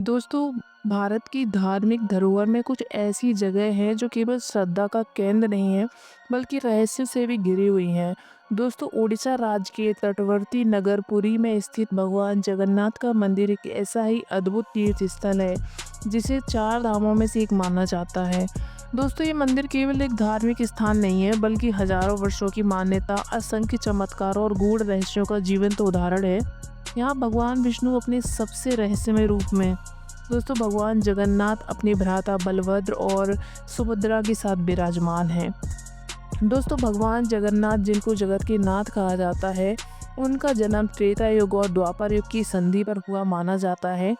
दोस्तों, भारत की धार्मिक धरोहर में कुछ ऐसी जगह हैं जो केवल श्रद्धा का केंद्र नहीं है, बल्कि रहस्य से भी घिरी हुई हैं। दोस्तों, ओडिशा राज्य के तटवर्ती नगर पुरी में स्थित भगवान जगन्नाथ का मंदिर एक ऐसा ही अद्भुत तीर्थ स्थल है, जिसे चार धामों में से एक माना जाता है। दोस्तों, ये मंदिर केवल एक धार्मिक स्थान नहीं है, बल्कि हजारों वर्षों की मान्यता, असंख्य चमत्कारों और गूढ़ रहस्यों का जीवंत उदाहरण है। यहाँ भगवान विष्णु अपने सबसे रहस्यमय रूप में, दोस्तों भगवान जगन्नाथ अपने भ्राता बलभद्र और सुभद्रा के साथ विराजमान हैं। दोस्तों, भगवान जगन्नाथ जिनको जगत के नाथ कहा जाता है, उनका जन्म त्रेता युग और द्वापर युग की संधि पर हुआ माना जाता है।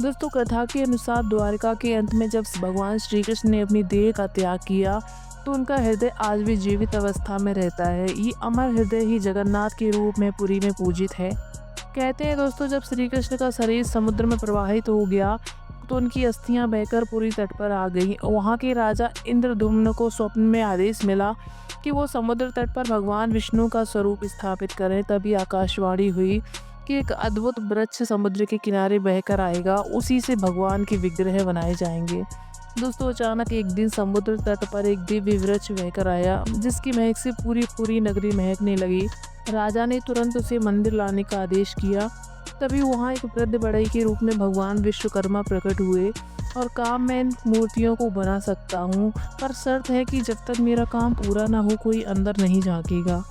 दोस्तों, कथा के अनुसार द्वारका के अंत में जब भगवान श्री कृष्ण ने अपनी देह का त्याग किया, तो उनका हृदय आज भी जीवित अवस्था में रहता है। ये अमर हृदय ही जगन्नाथ के रूप में पुरी में पूजित है। कहते हैं दोस्तों, जब श्री कृष्ण का शरीर समुद्र में प्रवाहित हो गया, तो उनकी अस्थियां बहकर पूरी तट पर आ गईं। वहाँ के राजा इंद्रद्युम्न को स्वप्न में आदेश मिला कि वो समुद्र तट पर भगवान विष्णु का स्वरूप स्थापित करें। तभी आकाशवाणी हुई कि एक अद्भुत वृक्ष समुद्र के किनारे बहकर आएगा, उसी से भगवान के विग्रह बनाए जाएंगे। दोस्तों, अचानक एक दिन समुद्र तट पर एक दिव्य वृक्ष बहकर आया, जिसकी महक से पूरी पूरी नगरी महकने लगी। राजा ने तुरंत उसे मंदिर लाने का आदेश किया। तभी वहाँ एक वृद्ध बढ़ई के रूप में भगवान विश्वकर्मा प्रकट हुए और कहा, मैं इन मूर्तियों को बना सकता हूँ, पर शर्त है कि जब तक मेरा काम पूरा ना हो कोई अंदर नहीं झांकेगा।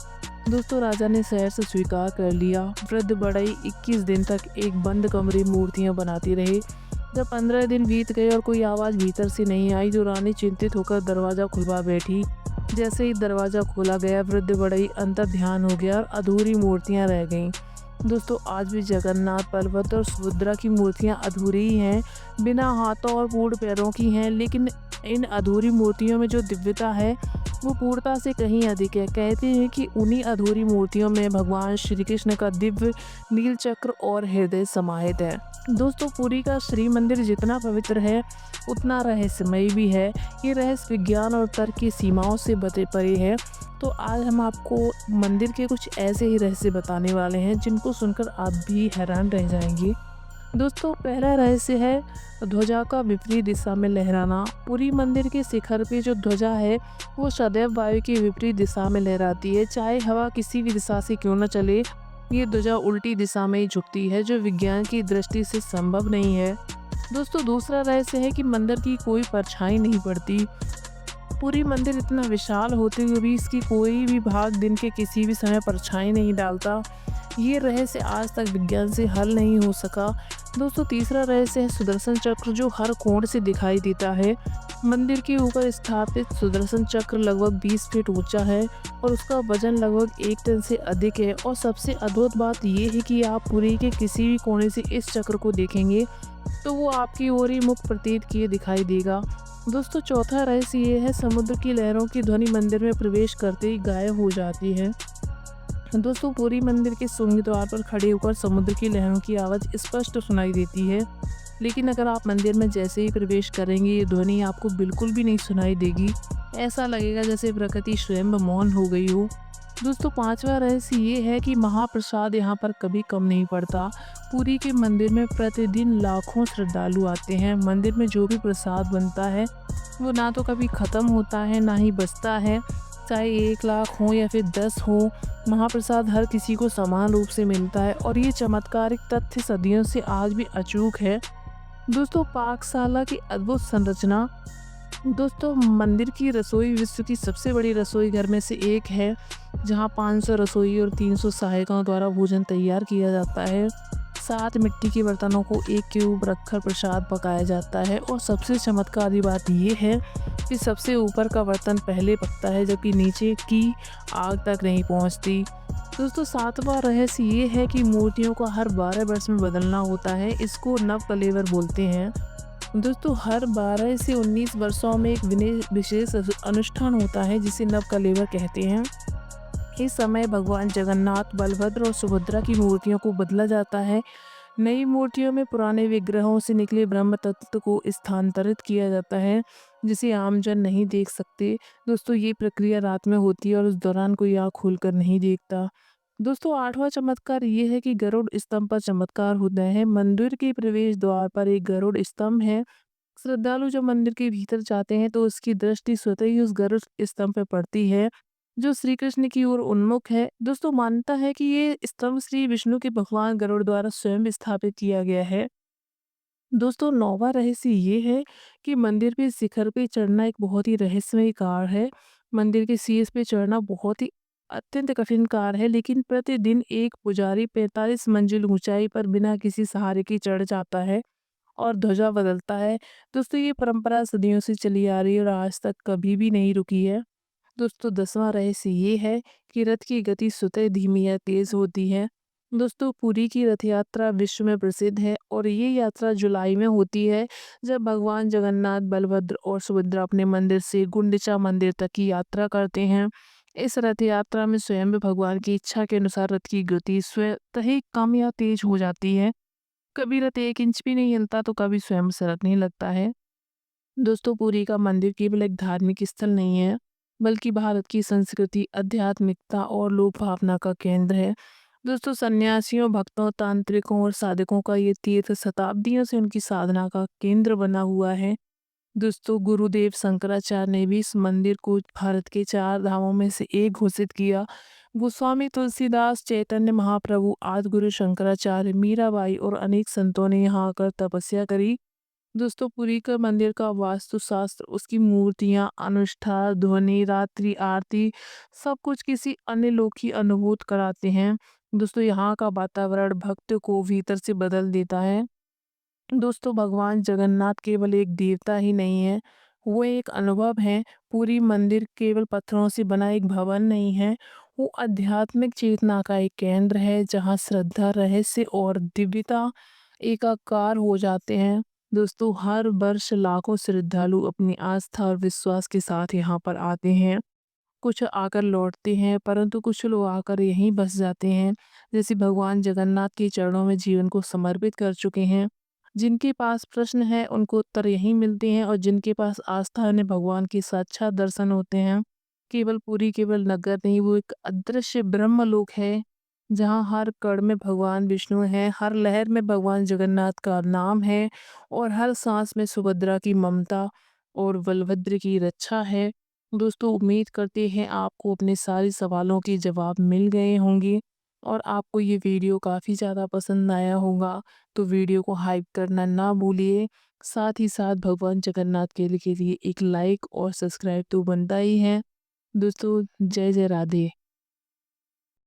दोस्तों, राजा ने शहर से स्वीकार कर लिया। वृद्ध बढ़ई 21 दिन तक एक बंद कमरे में मूर्तियां बनाती रही। जब 15 दिन बीत गए और कोई आवाज़ भीतर से नहीं आई, तो रानी चिंतित होकर दरवाज़ा खुलवा बैठी। जैसे ही दरवाज़ा खोला गया, वृद्ध बढ़ई अंतर ध्यान हो गया और अधूरी मूर्तियां रह गईं। दोस्तों, आज भी जगन्नाथ, बलभद्र और सुभद्रा की मूर्तियां अधूरी ही हैं, बिना हाथों और पूर्ण पैरों की हैं, लेकिन इन अधूरी मूर्तियों में जो दिव्यता है, वो पूर्णता से कहीं अधिक है। कहते हैं कि उन्हीं अधूरी मूर्तियों में भगवान श्री कृष्ण का दिव्य नील चक्र और हृदय समाहित है। दोस्तों, पुरी का श्री मंदिर जितना पवित्र है, उतना रहस्यमय भी है। ये रहस्य विज्ञान और तर्क की सीमाओं से बते परे है। तो आज हम आपको मंदिर के कुछ ऐसे ही रहस्य बताने वाले हैं, जिनको सुनकर आप भी हैरान रह जाएंगे। दोस्तों, पहला रहस्य है ध्वजा का विपरीत दिशा में लहराना। पुरी मंदिर के शिखर पे जो ध्वजा है, वो सदैव वायु की विपरीत दिशा में लहराती है। चाहे हवा किसी भी दिशा से क्यों न चले, ये ध्वजा उल्टी दिशा में ही झुकती है, जो विज्ञान की दृष्टि से संभव नहीं है। दोस्तों, दूसरा रहस्य है कि मंदिर की कोई परछाई नहीं पड़ती। पूरी मंदिर इतना विशाल होते हुए भी इसकी कोई भी भाग दिन के किसी भी समय परछाई नहीं डालता। ये रहस्य आज तक विज्ञान से हल नहीं हो सका। दोस्तों, तीसरा रहस्य है सुदर्शन चक्र, जो हर कोण से दिखाई देता है। मंदिर के ऊपर स्थापित सुदर्शन चक्र लगभग 20 फीट ऊंचा है और उसका वजन लगभग 1 टन से अधिक है। और सबसे अद्भुत बात यह है कि आप पुरी के किसी भी कोने से इस चक्र को देखेंगे, तो वो आपकी ओर ही मुख प्रतीत किए दिखाई देगा। दोस्तों, चौथा रहस्य ये है समुद्र की लहरों की ध्वनि मंदिर में प्रवेश करते ही गायब हो जाती है। दोस्तों, पूरी मंदिर के सिंह द्वार पर खड़े होकर समुद्र की लहरों की आवाज़ स्पष्ट सुनाई देती है, लेकिन अगर आप मंदिर में जैसे ही प्रवेश करेंगे, ये ध्वनि आपको बिल्कुल भी नहीं सुनाई देगी। ऐसा लगेगा जैसे प्रकृति स्वयं मौन हो गई हो। दोस्तों, पांचवा रहस्य ये है कि महाप्रसाद यहाँ पर कभी कम नहीं पड़ता। पुरी के मंदिर में प्रतिदिन लाखों श्रद्धालु आते हैं। मंदिर में जो भी प्रसाद बनता है, वो ना तो कभी ख़त्म होता है, ना ही बचता है। चाहे 1 लाख हो या फिर 10 हो, महाप्रसाद हर किसी को समान रूप से मिलता है और ये चमत्कारिक तथ्य सदियों से आज भी अचूक है। दोस्तों, पाकशाला की अद्भुत संरचना। दोस्तों, मंदिर की रसोई विश्व की सबसे बड़ी रसोई घर में से एक है, जहां 500 रसोई और 300 सहायकों द्वारा भोजन तैयार किया जाता है। 7 मिट्टी के बर्तनों को एक के ऊपर रखकर प्रसाद पकाया जाता है और सबसे चमत्कारी बात यह है कि सबसे ऊपर का बर्तन पहले पकता है, जबकि नीचे की आग तक नहीं पहुंचती। दोस्तों, सातवां रहस्य ये है कि मूर्तियों को हर 12 वर्ष में बदलना होता है। इसको नव कलेवर बोलते हैं। दोस्तों, हर 12 से 19 वर्षों में एक विशेष अनुष्ठान होता है, जिसे नव कलेवर कहते हैं। इस समय भगवान जगन्नाथ, बलभद्र और सुभद्रा की मूर्तियों को बदला जाता है। नई मूर्तियों में पुराने विग्रहों से निकले ब्रह्म तत्व को स्थानांतरित किया जाता है, जिसे आमजन नहीं देख सकते। दोस्तों, ये प्रक्रिया रात में होती है और उस दौरान कोई आँख खोलकर नहीं देखता। दोस्तों 8वां चमत्कार ये है कि गरुड़ स्तंभ पर चमत्कार होता है। मंदिर के प्रवेश द्वार पर एक गरुड़ स्तंभ है। श्रद्धालु जब मंदिर के भीतर जाते हैं तो उसकी दृष्टि स्वतः ही उस गरुड़ स्तंभ पे पड़ती है जो श्री कृष्ण की ओर उन्मुख है। दोस्तों मान्यता है कि ये स्तंभ श्री विष्णु के भगवान गरुड़ द्वारा स्वयं स्थापित किया गया है। दोस्तों 9वां रहस्य ये है कि मंदिर के शिखर पे चढ़ना एक बहुत ही रहस्यमय कार्य है। मंदिर के शीर्ष पे चढ़ना बहुत ही अत्यंत कठिन कार्य है, लेकिन प्रतिदिन एक पुजारी 45 मंजिल ऊंचाई पर बिना किसी सहारे के चढ़ जाता है और ध्वजा बदलता है। दोस्तों ये परंपरा सदियों से चली आ रही है और आज तक कभी भी नहीं रुकी है। दोस्तों 10वां रहस्य ये है कि रथ की गति स्वतः धीमी या तेज होती है। दोस्तों पुरी की रथ यात्रा विश्व में प्रसिद्ध है और ये यात्रा जुलाई में होती है जब भगवान जगन्नाथ, बलभद्र और सुभद्रा अपने मंदिर से गुंडिचा मंदिर तक की यात्रा करते हैं। इस रथ यात्रा में स्वयं भगवान की इच्छा के अनुसार रथ की गति स्वतः ही कम या तेज हो जाती है। कभी रथ 1 इंच भी नहीं हिलता तो कभी स्वयं से रथ नहीं लगता है। दोस्तों पुरी का मंदिर केवल एक धार्मिक स्थल नहीं है, बल्कि भारत की संस्कृति, आध्यात्मिकता और लोक भावना का केंद्र है। दोस्तों सन्यासियों, भक्तों, तांत्रिकों और साधकों का ये तीर्थ शताब्दियों से उनकी साधना का केंद्र बना हुआ है। दोस्तों गुरुदेव शंकराचार्य ने भी इस मंदिर को भारत के 4 धामों में से एक घोषित किया। गोस्वामी तुलसीदास, चैतन्य महाप्रभु, आदि गुरु शंकराचार्य, मीराबाई और अनेक संतों ने यहाँ आकर तपस्या करी। दोस्तों पुरी का मंदिर का वास्तुशास्त्र, उसकी मूर्तियाँ, अनुष्ठान, ध्वनि, रात्रि आरती सब कुछ किसी अन्य लोक की अनुभूत कराते हैं। दोस्तों यहाँ का वातावरण भक्त को भीतर से बदल देता है। दोस्तों भगवान जगन्नाथ केवल एक देवता ही नहीं है, वो एक अनुभव है। पूरी मंदिर केवल पत्थरों से बना एक भवन नहीं है, वो आध्यात्मिक चेतना का एक केंद्र है जहाँ श्रद्धा, रहस्य और दिव्यता एकाकार हो जाते हैं। दोस्तों हर वर्ष लाखों श्रद्धालु अपनी आस्था और विश्वास के साथ यहाँ पर आते हैं। कुछ आकर लौटते हैं, परंतु कुछ लोग आकर यहीं बस जाते हैं, जैसे भगवान जगन्नाथ के चरणों में जीवन को समर्पित कर चुके हैं। जिनके पास प्रश्न है उनको उत्तर यहीं मिलते हैं और जिनके पास आस्था है उन्हें भगवान के साक्षात दर्शन होते हैं। केवल पूरी केवल नगर नहीं, वो एक अदृश्य ब्रह्मलोक है जहाँ हर कण में भगवान विष्णु है, हर लहर में भगवान जगन्नाथ का नाम है और हर सांस में सुभद्रा की ममता और बलभद्र की रक्षा है। दोस्तों उम्मीद करते हैं आपको अपने सारे सवालों के जवाब मिल गए होंगे और आपको ये वीडियो काफ़ी ज़्यादा पसंद आया होगा। तो वीडियो को हाइप करना ना भूलिए। साथ ही साथ भगवान जगन्नाथ के लिए एक लाइक और सब्सक्राइब तो बनता ही है। दोस्तों जय जय राधे।